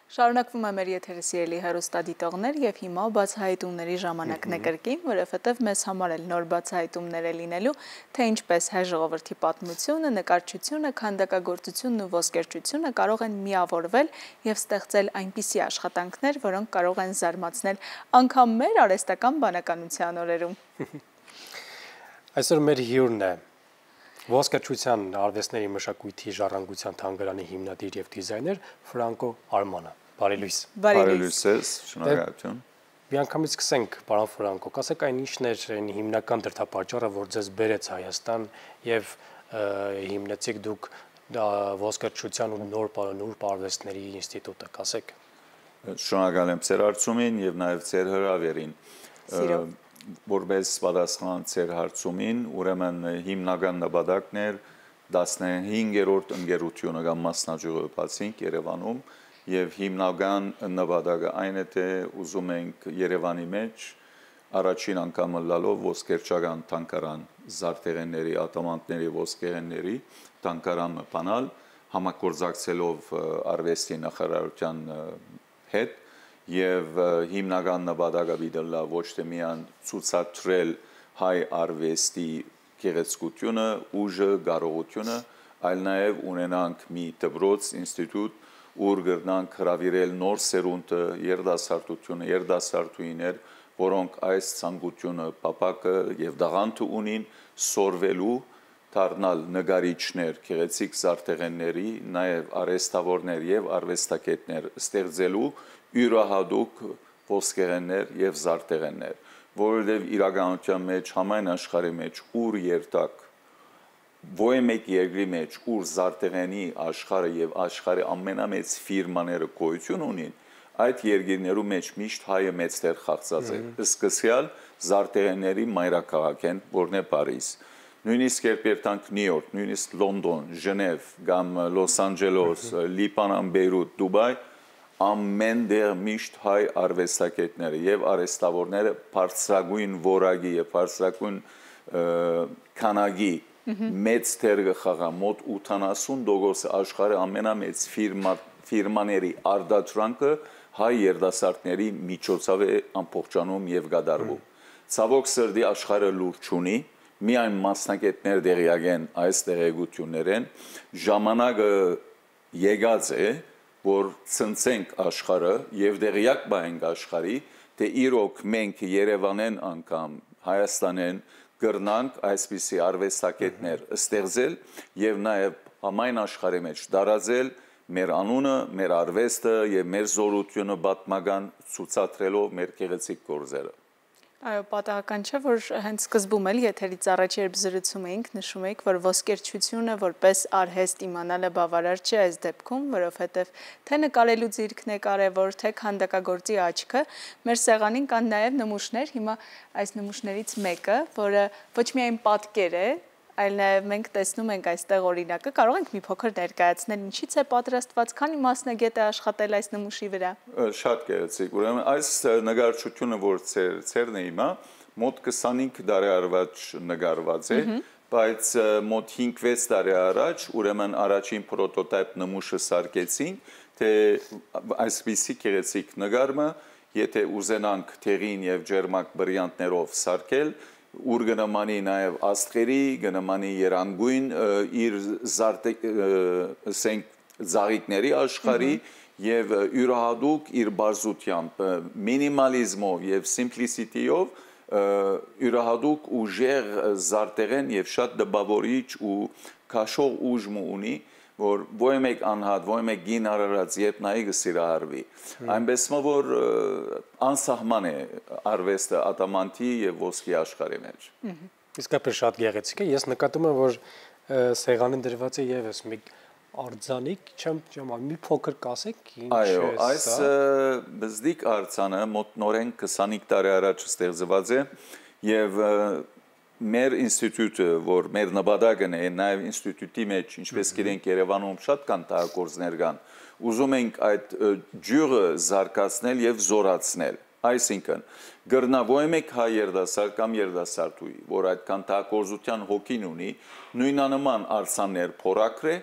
Շարունակվում է մեր եթերը սիրելի հեռուստադիտողներ եւ հիմա բացահայտումների ժամանակն է կրկին, որովհետեւ մեզ համար էլ նոր բացահայտումներ է լինելու, թե ինչպես հայ ժողովրդի պատմությունը, նկարչությունը, քանդակագործությունն ու ոսկերչությունը կարող են միավորվել եւ ստեղծել այնպիսի աշխատանքներ, որոնք կարող են զարմացնել անգամ մեր արհեստական բանականության օրերում։ Այսօր մեր հյուրն է ոսկերչության արվեստների մշակույթի ժառանգության թանգարանի հիմնադիր եւ դիզայներ Ֆրանկո Արմանը։ Բարի լույս։ Բարի լույս ես, շնորհակալություն։ Միանգամից սկսենք, պարոն Ֆրանկո, ասեք այն ինչն էր այն հիմնական դրդապատճառը, որ ձեզ բերեց Հայաստան եւ հիմնեցիք դուք ոսկերչության ու նոր արվեստների ինստիտուտը, ասեք։ Շնորհակալ եմ ձեր հարցումին եւ նաեւ ձեր հրավերին։ Որպես պատասխան ձեր հարցումին, ուրեմն հիմնական նպատակներ 15-րդ ընկերությունը կամ մասնաճյուղը բացինք Երևանում եւ հիմնական նպատակը այն է թե ուզում ենք Երևանի մեջ առաջին անգամ լալով ոսկերչական թանգարան զարդեղենների, ատամանդների ոսկեղենների թանգարանը բանալ համագործակցելով արվեստի նախարարության հետ եւ հիմնական նպատակը դիտելա ոչ թե միան ցուցադրել հայ արվեստի գեղեցկությունը, ուժը, կարողությունը, այլ նաեւ ունենանք մի դպրոց, ինստիտուտ, ուր գրնանք հրավիրել նոր սերունդը, երդասարտությունը, երդասարտուիներ, որոնք այս ցանկությունը պապակը եւ դաղանթը ունին սորվելու դառնալ նկարիչներ, գեղեցիկ զարդեղենների, նաեւ արհեստավորներ եւ արվեստագետներ ստեղծելու յուրահատուկ ոսկեղեններ եւ զարդեղեններ, որովհետեւ իրականության մեջ համայն աշխարհի մեջ ուր երթակ ոյ մեկ երկրի մեջ ուր զարդեղենի աշխարհը եւ աշխարհի ամենամեծ ֆիրմաները գոյություն ունին, այդ երկրներու մեջ միշտ հայը մեծ տեղ խաղացած է։ Սկսյալ զարդեղենների մայրաքաղաք են, որն է Փարիզ։ Նույնիսկ երբ երթանք Նյու Յորք, նույնիսկ Լոնդոն, Ժնև կամ Լոս Անջելոս, Լիբանան, Բեյրութ, Դուբայ, ամեն դեր միշտ հայ արվեստագետները եւ արհեստավորները բարձրագույն որակի եւ բարձրագույն քանակի մեծ տեղ խաղա մոտ 80% աշխարհի ամենամեծ ֆիրմաների արդյունքը հայ երդասարտների միջոցով է ամբողջանում եւ գդարվում։ Ցավոք սրտի աշխարհը լուրջ ունի, միայն մասնակիցներ դերյակ են այս տեղեկություններեն, ժամանակը եկած է որ ցնցենք աշխարհը եւ դերյակ բանենք աշխարհի, թե իրոք մենք Երևանեն անգամ Հայաստանեն գրնանք այսպիսի արվեստագետներ ստեղծել եւ նաեւ ամայն աշխարհի մեջ տարածել մեր անունը, մեր արվեստը եւ մեր զորությունը պատմական ցուցադրելով մեր գեղեցիկ գործերը։ Այո, պատահական չէ, որ հենց սկզբում էլ եթերից առաջ երբ զրուցում էինք, նշում էիք, որ ոսկերչությունը որպես արհեստ իմանալը բավարար չէ այս դեպքում, որովհետև թե նկարելու ձիրքն է կարևոր, թե քանդակագործի աչքը, մեր սեղանին կան նաև նմուշներ, հիմա այս նմուշներից մեկը, որը ոչ միայն պատկեր է, այլ նաև մենք տեսնում ենք այստեղ օրինակը, կարող ենք մի փոքր ներկայացնել ինչից է պատրաստված, քանի մասնագետ է աշխատել այս նմուշի վրա։ Շատ գեղեցիկ, ուրեմն այս նկարչությունը, որ ցերն է հիմա, մոտ 25 տարի առաջ նկարված է, բայց մոտ 5-6 տարի առաջ, ուրեմն առաջին պրոտոտիպ նմուշը սարքեցինք, թե այսպիսի գեղեցիկ նկարը, եթե ուզենանք թեղին եւ ջերմակ վարիանտներով սարքել, ուր գնամանի նաև աստղերի, գնամանի երանգույն իր զարդիկների աշխարհի եւ յուրահատուկ իր բարձությամբ, մինիմալիզմով եւ սիմպլիսիտիով յուրահատուկ ուժեղ զարդեղեն եւ շատ դպավորիչ ու քաշող ուժ ունի, որ ոյ մեկ անհատ, ոյ մեկ գին արարած երբ նայի կսիրահարվի։ Այնպես որ անսահման է արվեստը ատամանդի եւ ոսկի աշխարհի մեջ։ Իսկապես շատ գեղեցիկ է։ Ես նկատում եմ, որ սեղանին դրված է եւս մի արձանիկ, չեմ մի փոքր կասեք ինչ է սա։ Այո, այս բզդիկ արձանը մոտ նորեն 25 տարի առաջ ստեղծված է եւ մեր ինստիտուտը, որ մեր նպատակն է, նաև ինստիտուտի մեջ, ինչպես գիտենք Երևանում շատ կան տաղագործներ կան, ուզում ենք այդ ջուրը զարգացնել եւ զորացնել։ Այսինքն, գրնավոյ մեկ հայ երդասարդ կամ երդասարտուի, որ այդքան տաղագործության հոգին ունի, նույնանման արձաններ փորակրե,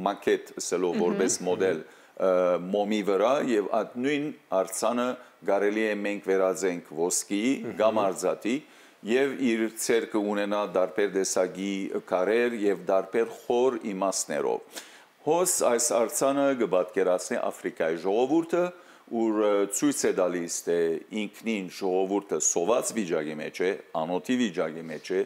մակետ ասելով որպես մոդել մոմի վրա եւ այդ նույն արցանը կարելի է մենք վերածենք ոսկի կամ արծաթի եւ իր ցերկը ունենա դարբեր տեսակի կարեր եւ դարբեր խոր իմաստներով հոս այս արցանը կպատկերացնի Աֆրիկայի ժողովուրդը ուր ցույց է տալիս թե ինքնին ժողովուրդը սոված վիճակի մեջ է, անոթի վիճակի մեջ է,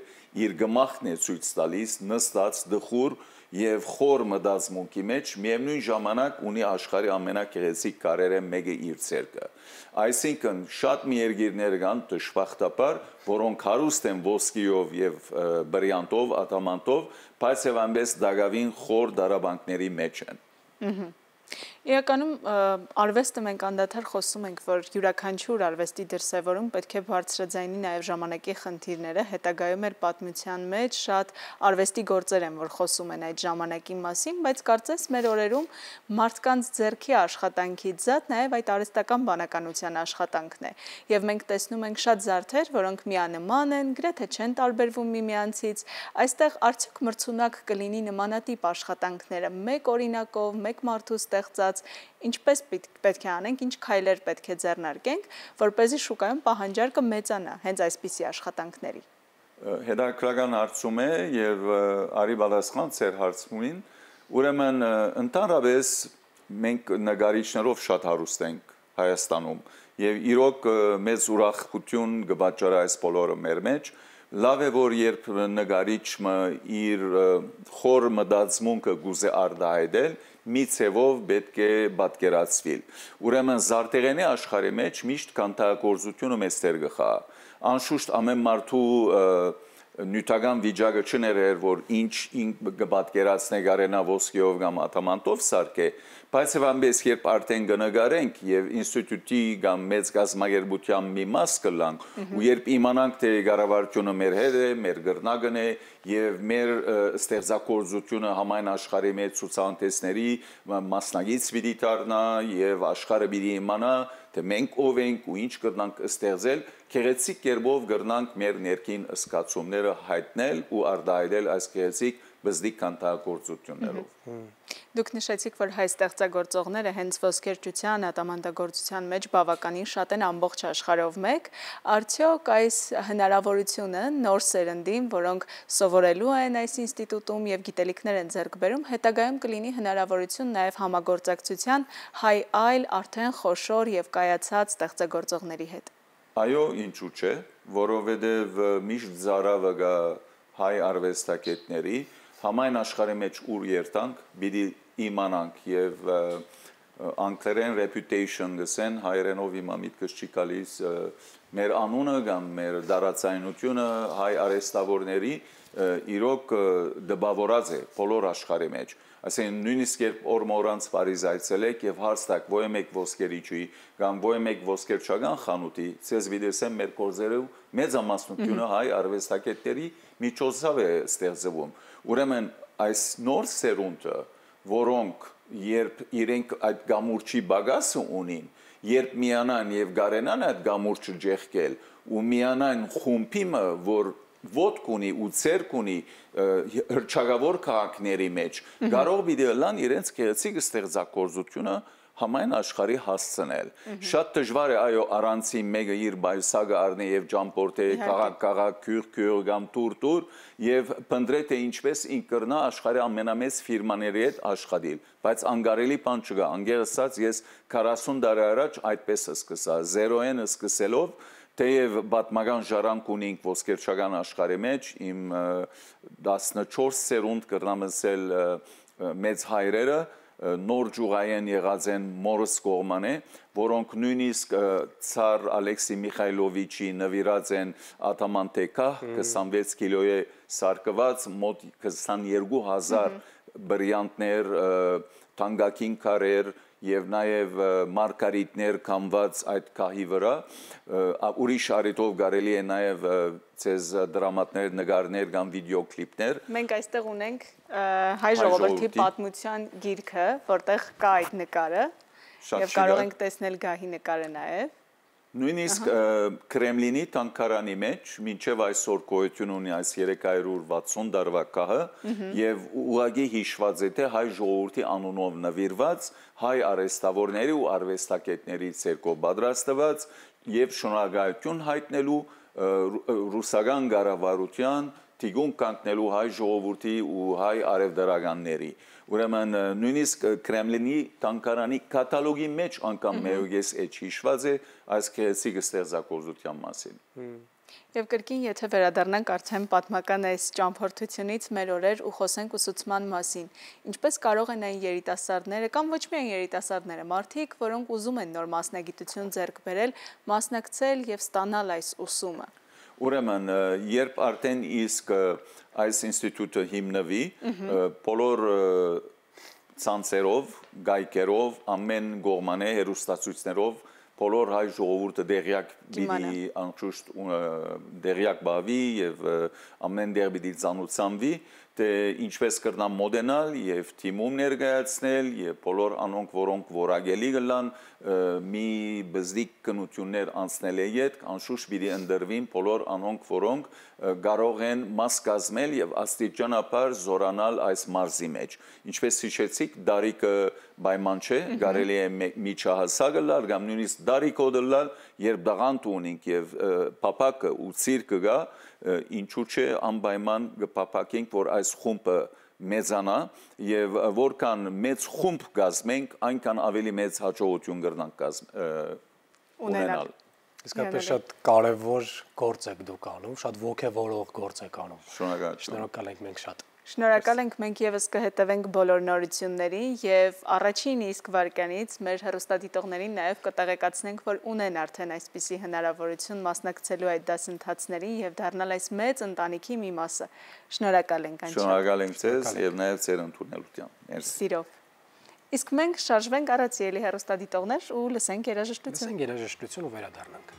իր գմախն է ցույց տալիս նստած դխուր եւ խոր մտածմունքի մեջ միևնույն ժամանակ ունի աշխարհի ամենակեղեցիկ կարերը մեկը իր ցերկը այսինքն շատ մի երկիրներ կան դժբախտաբար որոնք հարուստ են ոսկիով եւ բրիանտով ադամանտով բայց եւ այնպես դակավին խոր դարաբանկների մեջ են Իրականում արվեստը մենք անդադար խոսում ենք, որ յուրաքանչյուր արվեստի դրսևորում պետք է բարձրաձայնի նաև ժամանակի խնդիրները, հետագայում էլ պատմության մեջ շատ արվեստի գործեր են, որ խոսում են այդ ժամանակի մասին, բայց կարծես մեր օրերում մարդկանց ձեռքի աշխատանքից զատ նաև այդ արհեստական բանականության աշխատանքն է։ Եվ մենք տեսնում ենք շատ զարդեր, որոնք միանման են, գրեթե չեն տարբերվում միմյանցից։ Այստեղ արդյոք մրցունակ կլինի նմանատիպ աշխատանքները մեկ օրինակով, մեկ մարդու ստեղծած ինչպես պետք է անենք, ինչ քայլեր պետք է ձեռնարկենք, որպեսզի շուկայում պահանջարկը մեծանա հենց այսպիսի աշխատանքների։ Հետաքրքրական հարցում է եւ արի պատասխան ծեր հարցումին, ուրեմն ընդհանրապես մենք նկարիչներով շատ հարուստ ենք Հայաստանում եւ իրոք մեծ ուրախություն կպատճառի այս բոլորը մեր մեջ լավ է որ երբ նկարիչը իր խոր մտածմունքը գուզե արտահայտել մի ցևով պետք է պատկերացվի ուրեմն զարտեղենի աշխարհի մեջ միշտ կանտագործությունը մեծ տեղ գխա անշուշտ ամեն մարդու նյութական վիճակը չներեր որ ինչ կպատկերացնե գարենա ոսկիով կամ ադամանտով սարքե բայց եւ ամբես երբ արդեն կնկարենք եւ ինստիտուտի կամ մեծ գազագերբության մի մաս կլանք ու երբ իմանանք թե կառավարությունը մեր հետ է մեր գրնագն է եւ մեր ստեղծագործությունը համայն աշխարհի մեջ ցուցանտեսների մասնագից պիտի դառնա եւ աշխարհը պիտի իմանա թե մենք ով ենք ու ինչ կրնանք ստեղծել քեղեցիկ կերպով կրնանք մեր ներքին զգացումները հայտնել ու արտահայտել այս քեղեցիկ բզդիկ կանտագործություններով Դուք նշեցիք, որ հայ ստեղծագործողները հենց ոսկերչության, ադամանդագործության մեջ բավականին շատ են ամբողջ աշխարհով մեկ, արդյոք այս հնարավորությունը նոր սերնդին, որոնք սովորելու են այս ինստիտուտում եւ գիտելիքներ են ձեռք բերում, հետագայում կլինի հնարավորություն նաեւ համագործակցության հայ այլ արդեն խոշոր եւ կայացած ստեղծագործողների հետ։ Այո, ինչու՞ չէ, որովհետեւ միշտ զարավը գա հայ արվեստագետների համայն աշխարհի մեջ ուր երթանք պիտի իմանանք եւ անգլերեն reputation գսեն հայերենով հիմա միտքս չի գալիս մեր անունը կամ մեր դարացայնությունը հայ արեստավորների իրոք դպավորած է բոլոր աշխարհի մեջ ասեն նույնիսկ երբ օրմորանց Փարիզ այցելեք եւ հարցակ ո՞ե մեկ ոսկերիչի կամ ո՞ե մեկ ոսկերչական խանութի ցեզ վիդեսեմ մեր կորզերը մեծամասնությունը հայ արվեստագետների միջոցով է ստեղծվում ուրեմն այս նոր սերունդը որոնք երբ իրենք այդ գամուրջի բագասը ունին երբ միանան եւ գարենան այդ գամուրջը ջեղկել ու միանան խումբիմը որ ոտք ունի ու ցերկ ունի հրճագավոր քաղաքների մեջ կարող պիտի լան իրենց քեղեցիկ ստեղծագործությունը համայն աշխարհի հասցնել շատ դժվար է այո առանցի մեկը իր բայսագը առնի եւ ճամփորդե քաղաք քյուր կամ տուր եւ փնդրե թե ինչպես ինքնա աշխարհի ամենամեծ ֆիրմաների հետ աշխատել բայց անկարելի բան չկա անգերսած ես 40 տարի առաջ այդպես սկսա 0-ն սկսելով Թեև պատմական ժառանգ ունենք ոսկերչական աշխարհի մեջ իմ 14 սերունդ կրնամսել մեծ հայրերը նոր ջուղայեն եղած են մորս կողմանը, որոնք նույնիսկ ցար Ալեքսի Միխայլովիչի նվիրած են ադամանդեկա 26 կիլոյե սարկված մոտ 22000 բրիանտներ, թանկագին քարեր եւ նաեւ մարգարիտներ կամված այդ կահի վրա ուրիշ արիտով կարելի է նաեւ ցեզ դրամատներ նկարներ կամ վիդեոկլիպներ Մենք այստեղ ունենք հայ ժողովրդի պատմության գիրքը, որտեղ կա այդ նկարը եւ կարող ենք տեսնել գահի նկարը նաեւ Նույնիսկ Կրեմլինի տանկարանի մեջ մինչև այսօր գոյություն ունի այս 360 տարվա կահը եւ ուղղակի հիշված է թե հայ ժողովրդի անունով նվիրված հայ արհեստավորների ու արվեստագետների ցերկով պատրաստված եւ շնորհակալություն հայտնելու ռուսական կառավարության թիգուն կանգնելու հայ ժողովրդի ու հայ արևդարականների ուրեմն նույնիսկ Կրեմլինի տանկարանի կատալոգի մեջ անգամ մեյոգես էջ հիշված է այս քեղեցիկ ստեղծագործության մասին Եվ կրկին եթե վերադառնանք արդեն պատմական այս ճամփորդությունից մեր օրեր ու խոսենք ուսուցման մասին ինչպես կարող են այն երիտասարդները կամ ոչ միայն երիտասարդները մարդիկ որոնք ուզում են նոր մասնագիտություն ձեռք բերել մասնակցել եւ ստանալ այս ուսումը Ուրեմն, երբ արդեն իսկ այս ինստիտուտը հիմնվի, բոլոր ցանցերով, գայքերով, ամեն կողմանի հեռուստացույցներով, բոլոր հայ ժողովուրդը դեղյակ պիտի անշուշտ դեղյակ բավի եւ ամեն դեղ պիտի ծանոթանվի, թե ինչպես կրնամ մոդենալ եւ թիմում ներկայացնել եւ բոլոր անոնք որոնք որագելի գլան մի բզդիկ կնություններ անցնել է յետ անշուշտ պիտի ընդրվին բոլոր անոնք որոնք կարող են մաս կազմել եւ աստիճանաբար զորանալ այս մարզի մեջ ինչպես հիշեցիք դարիքը պայման չէ կարելի է միջահասակ լալ կամ նույնիսկ դարիքով լալ երբ դաղանտ ունենք եւ փապակը ու ցիրկը գա ինչու՞ չէ անպայման կփապակենք որ այս խումբը մեծանա եւ որքան մեծ խումբ կազմենք այնքան ավելի մեծ հաջողություն կրնանք ունենալ Իսկապես շատ կարևոր գործ եք դուք անում շատ ոգևորող գործ եք անում Շնորհակալ ենք մենք շատ Շնորհակալ ենք մենք եւս կհետևենք բոլոր նորություններին եւ առաջին իսկ վարկանից մեր հեռուստադիտողներին նաեւ կտեղեկացնենք որ ունեն արդեն այսպիսի հնարավորություն մասնակցելու այդ դասընթացներին եւ դառնալ այս մեծ ընտանիքի մի մասը Շնորհակալ ենք անչափ Շնորհակալ ենք ձեզ եւ նաեւ ձեր ընդունելությամբ Մերսի Սիրով Իսկ մենք շարժվենք առաջ ելի հեռուստադիտողներ ու լսենք երաժշտություն Լսենք երաժշտություն ու վերադառնանք